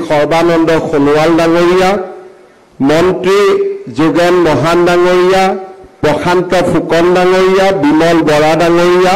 সৰ্বানন্দ সোণোৱাল ডাঙৰীয়া, মন্ত্ৰী যোগেন মহান ডাঙৰীয়া, প্ৰশান্ত ফুকন ডাঙৰীয়া, বিমল বৰা ডাঙৰীয়া,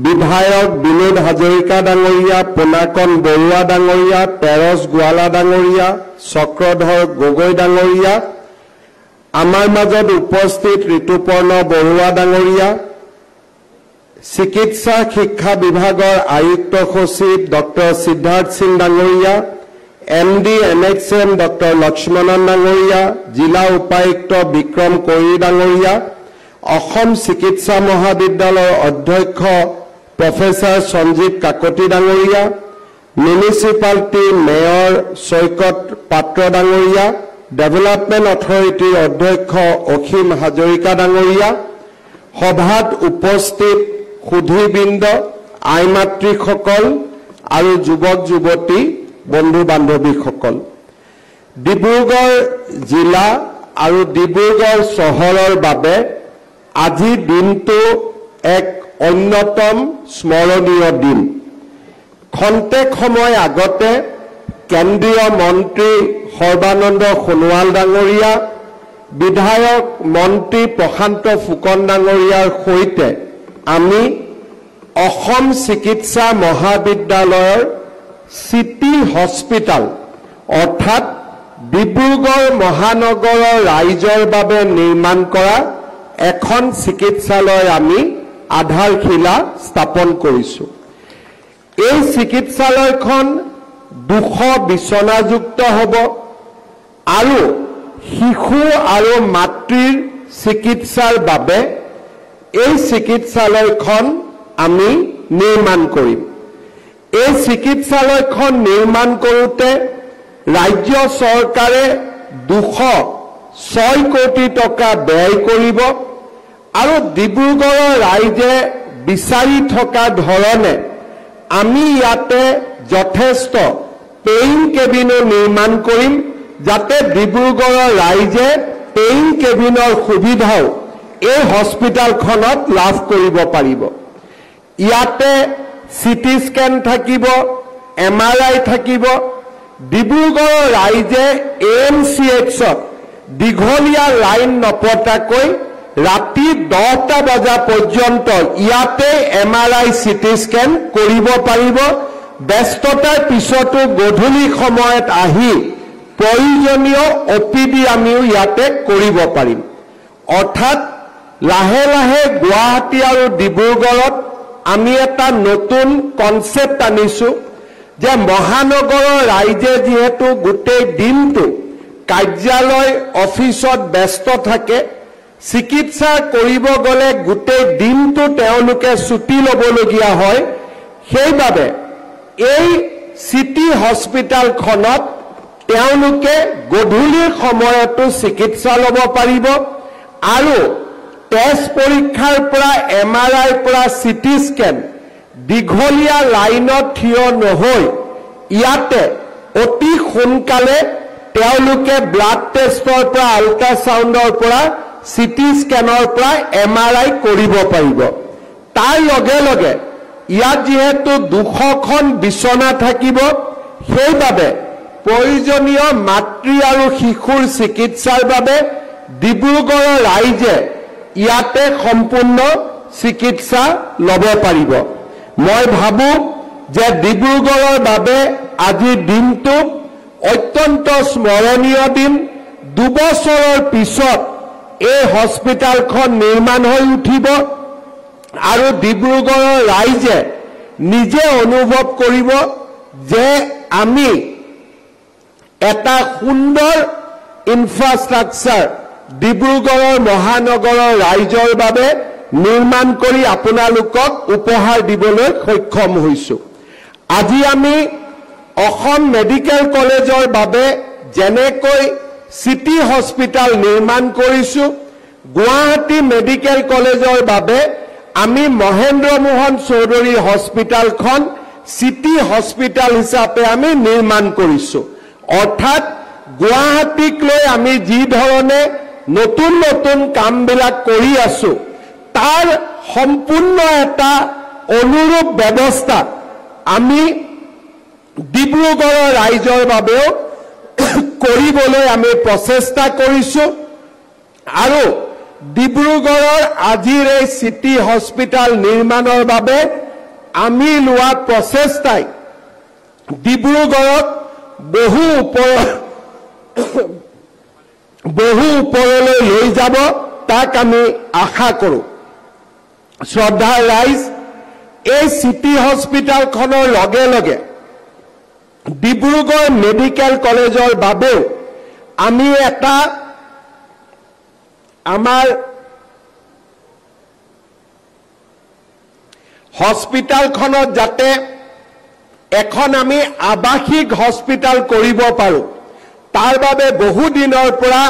বিধায়ক বিনোদ হাজৰিকা ডাঙৰীয়া, পুনাকন বৰুৱা ডাঙৰীয়া, পেৰছ গোৱালা ডাঙৰীয়া, চক্ৰধৰ গগৈ ডাঙৰীয়া, আমাৰ মাজত উপস্থিত ঋতুপৰ্ণ বৰুৱা ডাঙৰীয়া, চিকিৎসা শিক্ষা বিভাগৰ আয়ুক্ত সচিব ডক্টৰ সিদ্ধাৰ্থ সিং ডাঙৰীয়া, MD NXM ডক্টৰ লক্ষ্মণন ডাঙৰীয়া, জিলা উপায়ুক্ত বিক্ৰম কোঁৱৰী ডাঙৰীয়া, অসম চিকিৎসা মহাবিদ্যালয়ৰ অধ্যক্ষ প্ৰফেচাৰ সঞ্জীৱ কাকতি ডাঙৰীয়া, মিউনিচিপালিটি মেয়ৰ চৈকত পাত্ৰ ডাঙৰীয়া, ডেভেলপমেণ্ট অথৰিটিৰ অধ্যক্ষ অসীম হাজৰিকা ডাঙৰীয়া, সভাত উপস্থিত সুধীবৃন্দ, আই মাতৃসকল আৰু যুৱক যুৱতী বন্ধু বান্ধৱীসকল, ডিব্ৰুগড় জিলা আৰু ডিব্ৰুগড় চহৰৰ বাবে আজি দিনটো এক অন্যতম স্মৰণীয় দিন। খন্তেক সময় আগতে কেন্দ্ৰীয় মন্ত্ৰী সৰ্বানন্দ সোণোৱাল ডাঙৰীয়া, বিধায়ক মন্ত্ৰী প্ৰশান্ত ফুকন ডাঙৰীয়াৰ সৈতে আমি অসম চিকিৎসা মহাবিদ্যালয়ৰ চিটি হস্পিটাল অৰ্থাৎ ডিব্ৰুগড় মহানগৰৰ ৰাইজৰ বাবে নিৰ্মাণ কৰা এখন চিকিৎসালয় আমি আধাৰশিলা স্থাপন কৰিছোঁ। এই চিকিৎসালয়খন 200 বিচনাযুক্ত হ'ব আৰু শিশু আৰু মাতৃৰ চিকিৎসাৰ বাবে এই চিকিৎসালয়খন আমি নিৰ্মাণ কৰিম। এই চিকিৎসালয়খন নিৰ্মাণ কৰোঁতে ৰাজ্য চৰকাৰে 206 কোটি টকা ব্যয় কৰিব আৰু ডিব্ৰুগড়ৰ ৰাইজে বিচাৰি থকা ধৰণে আমি ইয়াতে যথেষ্ট পেইং কেবিনো নিৰ্মাণ কৰিম, যাতে ডিব্ৰুগড়ৰ ৰাইজে পেইং কেবিনৰ সুবিধাও এই হস্পিটালখনত লাভ কৰিব পাৰিব। ইয়াতে চিটি স্কেন থাকিব, MRI থাকিব। ডিব্ৰুগড়ৰ ৰাইজে AMCHত দীঘলীয়া লাইন নপতাকৈ ৰাতি 10টা বজা পৰ্যন্ত ইয়াতে MRI চিটি স্কেন কৰিব পাৰিব। ব্যস্ততাৰ পিছতো গধূলি সময়ত আহি প্ৰয়োজনীয় OPD আমিও ইয়াতে কৰিব পাৰিম। অৰ্থাৎ লাহে লাহে গুৱাহাটী আৰু ডিব্ৰুগড়ত আমি এটা নতুন কনসেপ্ট আনিছোঁ যে মহানগৰৰ ৰাইজে যিহেতু গোটেই দিনটো কাৰ্যালয় অফিচত ব্যস্ত থাকে, চিকিৎসা কৰিব গ'লে গোটেই দিনটো তেওঁলোকে ছুটি ল'বলগীয়া হয়, সেইবাবে এই চিটি হস্পিটালখনত তেওঁলোকে গধূলিৰ সময়তো চিকিৎসা ল'ব পাৰিব আৰু টেষ্ট পৰীক্ষাৰ পৰা MRI পৰা চিটি স্কেন দীঘলীয়া লাইনত থিয় নহৈ ইয়াতে অতি সোনকালে তেওঁলোকে ব্লাড টেষ্টৰ পৰা আল্ট্ৰাছাউণ্ডৰ পৰা চিটি স্কেনৰ পৰা MRI কৰিব পাৰিব। তাৰ লগে লগে ইয়াত যিহেতু 200খন বিচনা থাকিব, সেইবাবে প্ৰয়োজনীয় মাতৃ আৰু শিশুৰ চিকিৎসাৰ বাবে ডিব্ৰুগড়ৰ ৰাইজে ইয়াতে সম্পূৰ্ণ চিকিৎসা ল'ব পাৰিব। মই ভাবোঁ যে ডিব্ৰুগড়ৰ বাবে আজিৰ দিনটো অত্যন্ত স্মৰণীয় দিন। 2 বছৰৰ পিছত এই হস্পিটালখন নিৰ্মাণ হৈ উঠিব আৰু ডিব্ৰুগড়ৰ ৰাইজে নিজে অনুভৱ কৰিব যে আমি এটা সুন্দৰ ইনফ্ৰাষ্ট্ৰাকচাৰ ডিব্ৰুগড়ৰ মহানগৰৰ ৰাইজৰ বাবে নিৰ্মাণ কৰি আপোনালোকক উপহাৰ দিবলৈ সক্ষম হৈছোঁ। আজি আমি অসম মেডিকেল কলেজৰ বাবে যেনেকৈ চিটি হস্পিটাল নিৰ্মাণ কৰিছোঁ, গুৱাহাটী মেডিকেল কলেজৰ বাবে আমি মহেন্দ্ৰ মোহন চৌধুৰী হস্পিটালখন চিটি হস্পিটাল হিচাপে আমি নিৰ্মাণ কৰিছোঁ। অৰ্থাৎ গুৱাহাটীক লৈ আমি যি ধৰণে নতুন নতুন কামবিলাক কৰি আছোঁ, তাৰ সম্পূৰ্ণ এটা অনুৰূপ ব্যৱস্থা আমি ডিব্ৰুগড়ৰ ৰাইজৰ বাবেও কৰিবলৈ আমি প্ৰচেষ্টা কৰিছো আৰু ডিব্ৰুগড়ৰ আজিৰ এই চিটি হস্পিটাল নিৰ্মাণৰ বাবে আমি লোৱা প্ৰচেষ্টাই ডিব্ৰুগড়ক বহু ওপৰলৈ লৈ যাব তাক আমি আশা কৰোঁ শ্ৰদ্ধাৰ ৰাইজ এই চিটি হস্পিটালখনৰ লগে লগে ডিব্ৰুগড় মেডিকেল কলেজৰ বাবেও আমি এটা আমাৰ হস্পিটালখনত যাতে এখন আমি আবাসিক হস্পিটাল কৰিব পাৰোঁ তাৰ বাবে বহু দিনৰ পৰা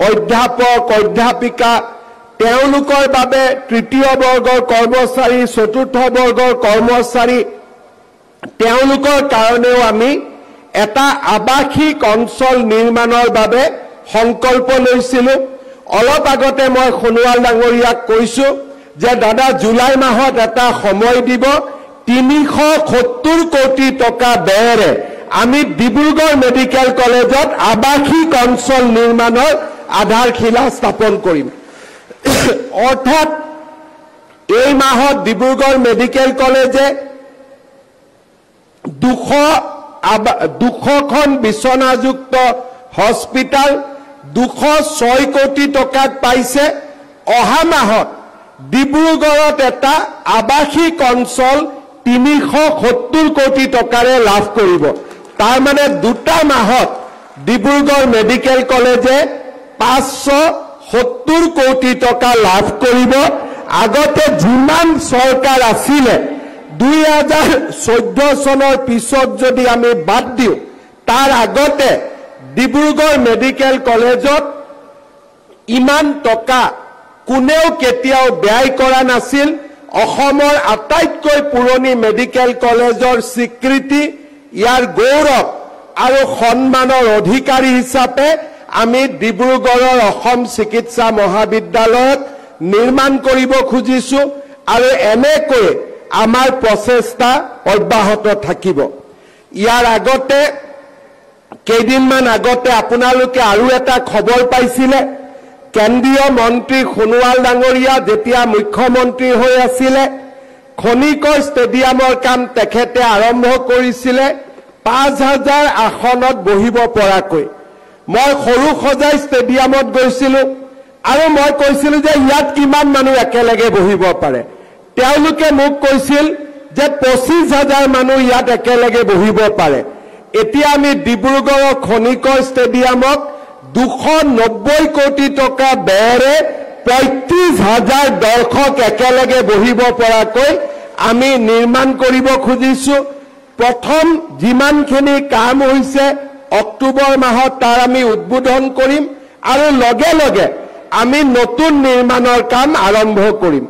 অধ্যাপক অধ্যাপিকা তেওঁলোকৰ বাবে তৃতীয় বৰ্গৰ কৰ্মচাৰী চতুৰ্থ বৰ্গৰ কৰ্মচাৰী তেওঁলোকৰ কাৰণেও আমি এটা আবাসিক অঞ্চল নিৰ্মাণৰ বাবে সংকল্প লৈছিলোঁ অলপ আগতে মই সোণোৱাল ডাঙৰীয়াক কৈছোঁ যে দাদা জুলাই মাহত এটা সময় দিব 370 কোটি টকা ব্যয়েৰে আমি ডিব্ৰুগড় মেডিকেল কলেজত আবাসিক অঞ্চল নিৰ্মাণৰ আধাৰশিলা স্থাপন কৰিম অৰ্থাৎ এই মাহত ডিব্ৰুগড় মেডিকেল কলেজে 200খন বিছনাযুক্ত হস্পিটাল 206 কোটি টকাত পাইছে অহা মাহত ডিব্ৰুগড়ত এটা আবাসিক অঞ্চল 370 কোটি টকাৰে লাভ কৰিব তাৰ মানে দুটা মাহত ডিব্ৰুগড় মেডিকেল কলেজে 570 কোটি টকা লাভ কৰিব আগতে যিমান চৰকাৰ আছিল 2014 চনৰ পিছত যদি আমি বাদ দিওঁ তাৰ আগতে ডিব্ৰুগড় মেডিকেল কলেজত ইমান টকা কোনেও কেতিয়াও ব্যয় কৰা নাছিল অসমৰ আটাইতকৈ পুৰণি মেডিকেল কলেজৰ স্বীকৃতি ইয়াৰ গৌৰৱ আৰু সন্মানৰ অধিকাৰী হিচাপে আমি ডিব্ৰুগড়ৰ অসম চিকিৎসা মহাবিদ্যালয়ত নিৰ্মাণ কৰিব খুজিছো আৰু এনেকৈ আমাৰ প্ৰচেষ্টা অব্যাহত থাকিব ইয়াৰ আগতে কেইদিনমান আগতে আপোনালোকে আৰু এটা খবৰ পাইছিলে কেন্দ্ৰীয় মন্ত্ৰী সোণোৱাল ডাঙৰীয়া যেতিয়া মুখ্যমন্ত্ৰী হৈ আছিল খনিকৰ ষ্টেডিয়ামৰ কাম তেখেতে আৰম্ভ কৰিছিলে 5000 আসনত বহিব পৰাকৈ মই সৰু সজাই ষ্টেডিয়ামত গৈছিলো আৰু মই কৈছিলো যে ইয়াত কিমান মানুহ একেলগে বহিব পাৰে তেওঁলোকে মোক কৈছিল যে 25000 মানুহ ইয়াত একেলগে বহিব পাৰে এতিয়া আমি ডিব্ৰুগড়ৰ খনিকৰ ষ্টেডিয়ামক 290 কোটি টকা ব্যয়েৰে 35000 দৰ্শক একেলগে বহিব পৰাকৈ আমি নিৰ্মাণ কৰিব খুজিছো প্ৰথম যিমানখিনি কাম হৈছে অক্টোবৰ মাহত তাৰ আমি উদ্বোধন কৰিম আৰু লগে লগে আমি নতুন নিৰ্মাণৰ কাম আৰম্ভ কৰিম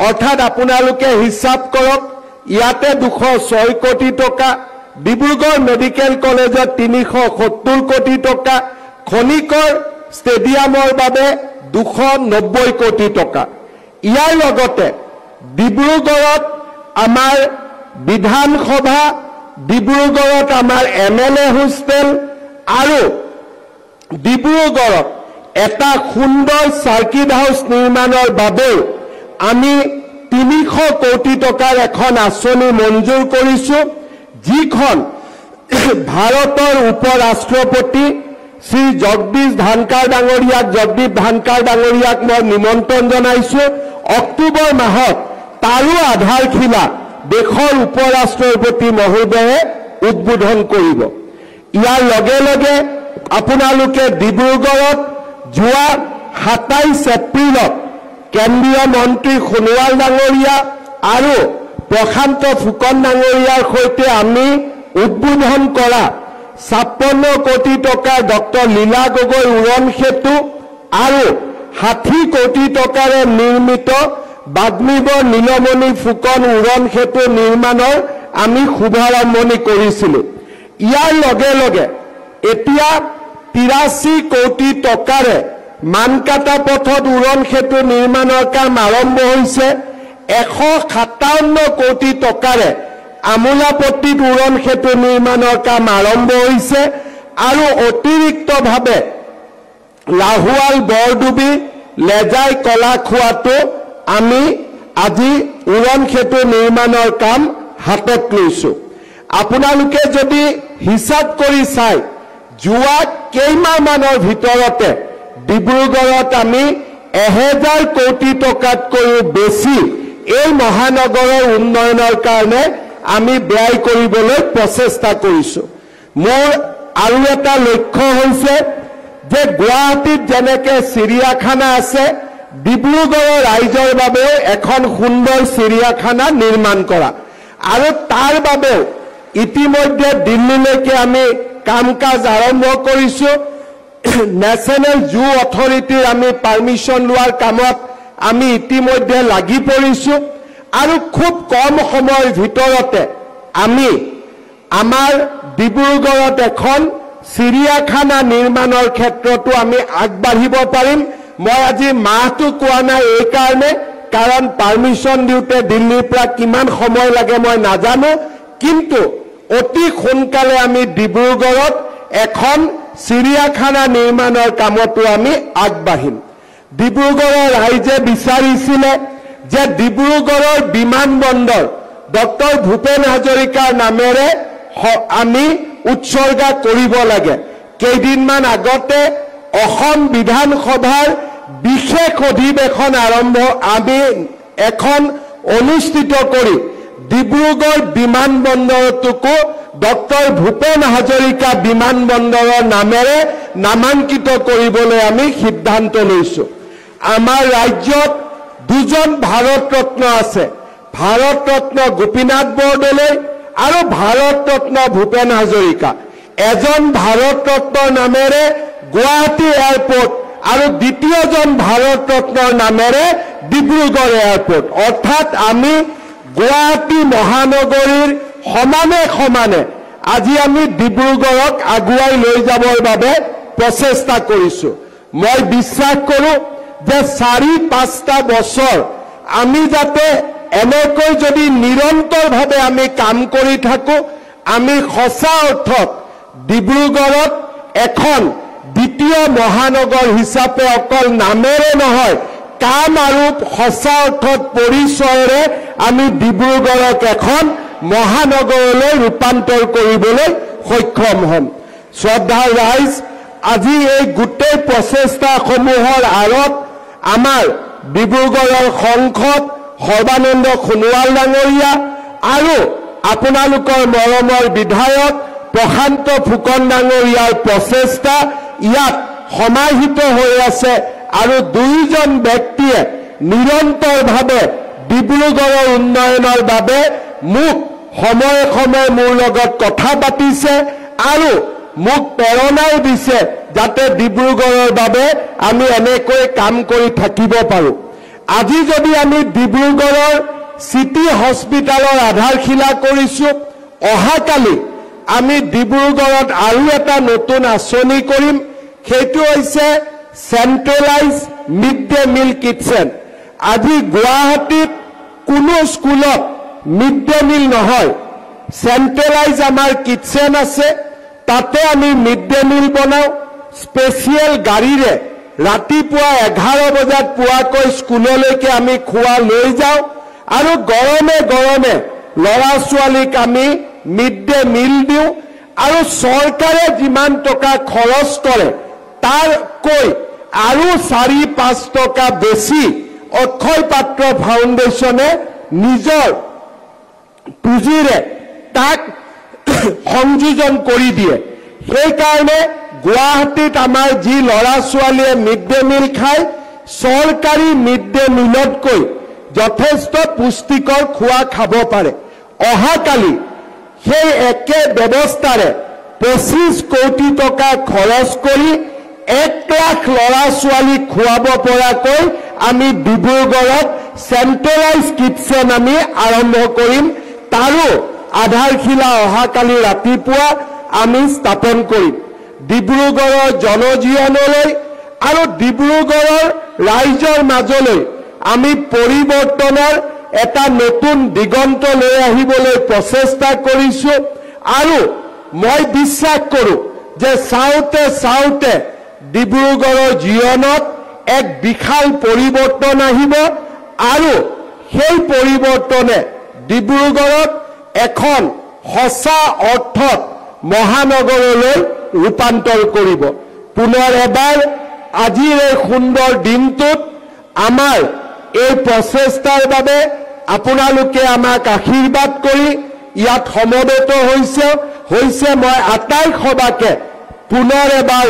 অৰ্থাৎ আপোনালোকে হিসাব কৰক ইয়াতে 206 কোটি টকা ডিব্ৰুগড় মেডিকেল কলেজত 370 কোটি টকা খনিকৰ ষ্টেডিয়ামৰ বাবে 290 কোটি টকা ইয়াৰ লগতে ডিব্ৰুগড়ত আমাৰ বিধানসভা ডিব্ৰুগড়ত আমাৰ এমএলএ হোষ্টেল আৰু ডিব্ৰুগড়ত এটা সুন্দৰ সাৰ্কিট হাউস নিৰ্মাণৰ বাবে আমি 300 কোটি টকাৰ এখন আঁচনি মঞ্জুৰ কৰিছো যিখন ভাৰতৰ উপৰাষ্ট্ৰপতি শ্ৰী জগদীশ ধানকাৰ ডাঙৰীয়াক মই নিমন্ত্ৰণ জনাইছো অক্টোবৰ মাহত তাৰো আধাৰশিলা দেশৰ উপৰাষ্ট্ৰপতি মহোদয়ে উদ্বোধন কৰিব ইয়াৰ লগে লগে আপোনালোকে ডিব্ৰুগড়ত যোৱা 27 এপ্ৰিলত কেন্দ্ৰীয় মন্ত্ৰী সোণোৱাল ডাঙৰীয়া আৰু প্ৰশান্ত ফুকন ডাঙৰীয়াৰ সৈতে আমি উদ্বোধন কৰা 56 কোটি টকাৰ ডক্টৰ লীলা গগৈ উৰণ সেতু আৰু 60 কোটি টকাৰে নিৰ্মিত বাগ্মীবৰ নীলমণি ফুকন উৰণ সেতু নিৰ্মাণৰ আমি শুভাৰম্ভণি কৰিছিলো ইয়াৰ লগে লগে এতিয়া 83 কোটি টকাৰে মানকাটা পথত উৰণ সেতু নিৰ্মাণৰ কাম আৰম্ভ হৈছে 157 কোটি টকাৰে আমোলাপট্টিত উৰণ সেতু নিৰ্মাণৰ কাম আৰম্ভ হৈছে আৰু অতিৰিক্তভাৱে লাহুৱাল বৰডুবি লেজাই কলাখোৱাটো আমি আজি উৰণ সেতু নিৰ্মাণৰ কাম হাতত লৈছো আপোনালোকে যদি হিচাপ কৰি চাই যোৱা কেইমাহমানৰ ভিতৰতে ডিব্ৰুগড়ত আমি 1000 কোটি টকাতকৈও বেছি এই মহানগৰৰ উন্নয়নৰ কাৰণে আমি ব্যয় কৰিবলৈ প্ৰচেষ্টা কৰিছো মোৰ আৰু এটা লক্ষ্য হৈছে যে গুৱাহাটীত যেনেকৈ চিৰিয়াখানা আছে ডিব্ৰুগড়ৰ ৰাইজৰ বাবেও এখন সুন্দৰ চিৰিয়াখানা নিৰ্মাণ কৰা আৰু তাৰ বাবেও ইতিমধ্যে দিল্লীলৈকে আমি কাম কাজ আৰম্ভ কৰিছো নেশ্যনেল জু অথৰিটিৰ আমি পাৰমিশন লোৱাৰ কামত আমি ইতিমধ্যে লাগি পৰিছো আৰু খুব কম সময়ৰ ভিতৰতে আমি আমাৰ ডিব্ৰুগড়ত এখন চিৰিয়াখানা নিৰ্মাণৰ ক্ষেত্ৰতো আমি আগবাঢ়িব পাৰিম মই আজি মাহটো কোৱা নাই এই কাৰণে কাৰণ পাৰমিশন দিওঁতে দিল্লীৰ পৰা কিমান সময় লাগে মই নাজানো কিন্তু অতি সোনকালে আমি ডিব্ৰুগড়ত এখন চিৰিয়াখানা নিৰ্মাণৰ কামতো আমি আগবাঢ়িম ডিব্ৰুগড়ৰ ৰাইজে বিচাৰিছিলে যে ডিব্ৰুগড়ৰ বিমানবন্দৰ ডক্টৰ ভূপেন হাজৰিকাৰ নামেৰে আমি উৎসৰ্গা কৰিব লাগে কেইদিনমান আগতে অসম বিধানসভাৰ বিশেষ অধিৱেশন আৰম্ভ আমি এখন অনুষ্ঠিত কৰি ডিব্ৰুগড় বিমানবন্দৰটোকো ডক্টৰ ভূপেন হাজৰিকা বিমানবন্দৰৰ নামেৰে নামাঙ্কিত কৰিবলৈ আমি সিদ্ধান্ত লৈছো আমাৰ ৰাজ্যত দুজন ভাৰত ৰত্ন আছে ভাৰত ৰত্ন গোপীনাথ বৰদলৈ আৰু ভাৰত ৰত্ন ভূপেন হাজৰিকা এজন ভাৰত ৰত্নৰ নামেৰে গুৱাহাটী এয়াৰপোৰ্ট আৰু দ্বিতীয়জন ভাৰত ৰত্নৰ নামেৰে ডিব্ৰুগড় এয়াৰপোৰ্ট অৰ্থাৎ আমি গুৱাহাটী মহানগৰীৰ সমানে সমানে আজি আমি ডিব্ৰুগড়ক আগুৱাই লৈ যাবৰ বাবে প্ৰচেষ্টা কৰিছো মই বিশ্বাস কৰো যে 4-5টা বছৰ আমি যাতে এনেকৈ যদি নিৰন্তৰভাৱে আমি কাম কৰি থাকো আমি সঁচা অৰ্থত ডিব্ৰুগড়ত এখন দ্বিতীয় মহানগৰ হিচাপে অকল নামেৰে নহয় কাম আৰু সঁচা অৰ্থত পৰিচয়েৰে আমি ডিব্ৰুগড়ক এখন মহানগৰলৈ ৰূপান্তৰ কৰিবলৈ সক্ষম হ'ম শ্ৰদ্ধাৰ ৰাইজ আজি এই গোটেই প্ৰচেষ্টাসমূহৰ আঁৰত আমাৰ ডিব্ৰুগড়ৰ সংসদ সৰ্বানন্দ সোণোৱাল ডাঙৰীয়া আৰু আপোনালোকৰ মৰমৰ বিধায়ক প্ৰশান্ত ফুকন ডাঙৰীয়াৰ প্ৰচেষ্টা ইয়াত সমাহিত হৈ আছে আৰু দুইজন ব্যক্তিয়ে নিৰন্তৰভাৱে ডিব্ৰুগড়ৰ উন্নয়নৰ বাবে মোক সময়ে সময়ে মোৰ লগত কথা পাতিছে আৰু মোক প্ৰেৰণাও দিছে যাতে ডিব্ৰুগড়ৰ বাবে আমি এনেকৈ কাম কৰি থাকিব পাৰো আজি যদি আমি ডিব্ৰুগড়ৰ সিটি হস্পিটালৰ আধাৰশিলা কৰিছো অহাকালি আমি ডিব্ৰুগড়ত আৰু এটা নতুন আঁচনি কৰিম সেইটো হৈছে সেন্ট্ৰেলাইজ মিড ডে মিল কিটচেন আজি গুৱাহাটীত কোনো স্কুলত মিড ডে মিল নহয় সেন্ট্ৰেলাইজ আমাৰ কিটচেন আছে তাতে আমি মিড ডে মিল বনাও স্পেশাল গাড়ীৰে ৰাতিপুৱা 11 বজাত পুৱাকৈ স্কুললৈকে আমি খোৱা লৈ যাওঁ আৰু গৰমে গৰমে লৰা ছোৱালীক আমি মিড ডে মিল দিওঁ আৰু চৰকাৰে যিমান টকা খৰচ কৰে তাৰকৈ আৰু 4-5 টকা বেছি অক্ষয় পাত্ৰ ফাউণ্ডেশ্যনে নিজৰ পুঁজিৰে তাক সংযোজন কৰি দিয়ে সেইকাৰণে গুৱাহাটীত আমাৰ যি লৰা ছোৱালীয়ে মিড ডে মিল খায় চৰকাৰী মিড ডে মিলতকৈ যথেষ্ট পুষ্টিকৰ খোৱা খাব পাৰে অহাকালি সেই একে ব্যৱস্থাৰে 25 কোটি টকা খৰচ কৰি 1 লাখ লৰা ছোৱালী খুৱাব পৰাকৈ আমি ডিব্ৰুগড়ত সেন্ট্ৰেলাইজ কিটচেন আমি আৰম্ভ কৰিম তাৰো আধাৰশিলা অহাকালি ৰাতিপুৱা আমি স্থাপন কৰিম ডিব্ৰুগড়ৰ জনজীৱনলৈ আৰু ডিব্ৰুগড়ৰ ৰাইজৰ মাজলৈ আমি পৰিৱৰ্তনৰ এটা নতুন দিগন্ত লৈ আহিবলৈ প্ৰচেষ্টা কৰিছো আৰু মই বিশ্বাস কৰোঁ যে চাওঁতে চাওঁতে ডিব্ৰুগড়ৰ জীৱনত এক বিশাল পৰিৱৰ্তন আহিব আৰু সেই পৰিৱৰ্তনে ডিব্ৰুগড়ক এখন সঁচা অৰ্থত মহানগৰলৈ ৰূপান্তৰ কৰিব। পুনৰ এবাৰ আজিৰ এই সুন্দৰ দিনটোত আমাৰ এই প্ৰচেষ্টাৰ বাবে আপোনালোকে আমাক আশীৰ্বাদ কৰি ইয়াত সমবেত হৈছে মই আটাই সবাকে পুনৰ এবাৰ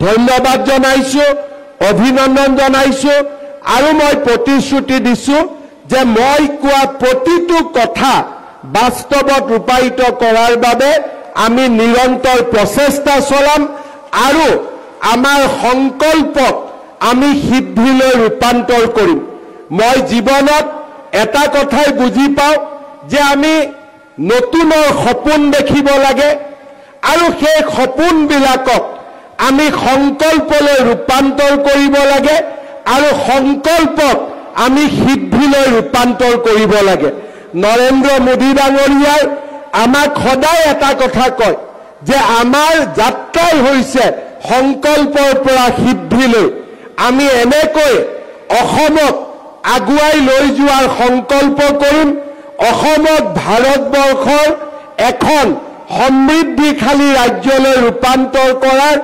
ধন্যবাদ জনাইছো, অভিনন্দন জনাইছো আৰু মই প্ৰতিশ্ৰুতি দিছো যে মই কোৱা প্ৰতিটো কথা বাস্তৱত ৰূপায়িত কৰাৰ বাবে আমি নিৰন্তৰ প্ৰচেষ্টা চলাম আৰু আমাৰ সংকল্পক আমি সিদ্ধিলৈ ৰূপান্তৰ কৰিম। মই জীৱনত এটা কথাই বুজি পাওঁ যে আমি নতুনৰ সপোন দেখিব লাগে আৰু সেই সপোনবিলাকক আমি সংকল্পলৈ ৰূপান্তৰ কৰিব লাগে আৰু সংকল্পক আমি সিদ্ধিলৈ ৰূপান্তৰ কৰিব লাগে। নৰেন্দ্ৰ মোদী ডাঙৰীয়াই আমাক সদায় এটা কথা কয় যে আমাৰ যাত্ৰাই হৈছে সংকল্পৰ পৰা সিদ্ধিলৈ। আমি এনেকৈ অসমক আগুৱাই লৈ যোৱাৰ সংকল্প কৰিম, অসমক ভাৰতবৰ্ষৰ এখন সমৃদ্ধিশালী ৰাজ্যলৈ ৰূপান্তৰ কৰাৰ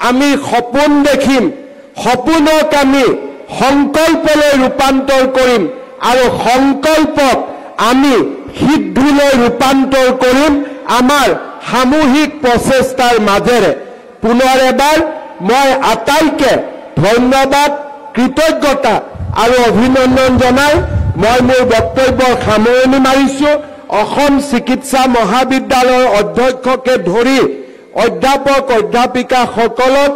আমি সপোন দেখিম, সপোনক আমি সংকল্পলৈ ৰূপান্তৰ কৰিম আৰু সংকল্পক আমি সিদ্ধিলৈ ৰূপান্তৰ কৰিম আমাৰ সামূহিক প্ৰচেষ্টাৰ মাজেৰে। পুনৰ এবাৰ মই আটাইকে ধন্যবাদ, কৃতজ্ঞতা আৰু অভিনন্দন জনাই মই মোৰ বক্তব্যৰ সামৰণি মাৰিছো। অসম চিকিৎসা মহাবিদ্যালয়ৰ অধ্যক্ষকে ধৰি অধ্যাপক অধ্যাপিকাসকলক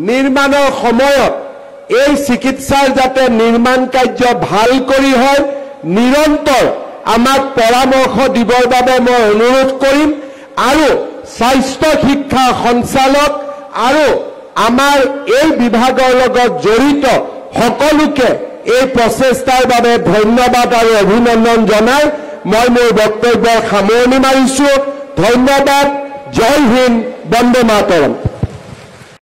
নিৰ্মাণৰ সময়ত এই চিকিৎসাৰ যাতে নিৰ্মাণ কাৰ্য ভাল কৰি হয় নিৰন্তৰ আমাক পৰামৰ্শ দিবৰ বাবে মই অনুৰোধ কৰিম আৰু স্বাস্থ্য শিক্ষা সঞ্চালক আৰু আমাৰ এই বিভাগৰ লগত জড়িত সকলোকে এই প্ৰচেষ্টাৰ বাবে ধন্যবাদ আৰু অভিনন্দন জনাই মই মোৰ বক্তব্যৰ সামৰণি মাৰিছো। ধন্যবাদ। জয় হিন্দ, বন্দে মাতৰম।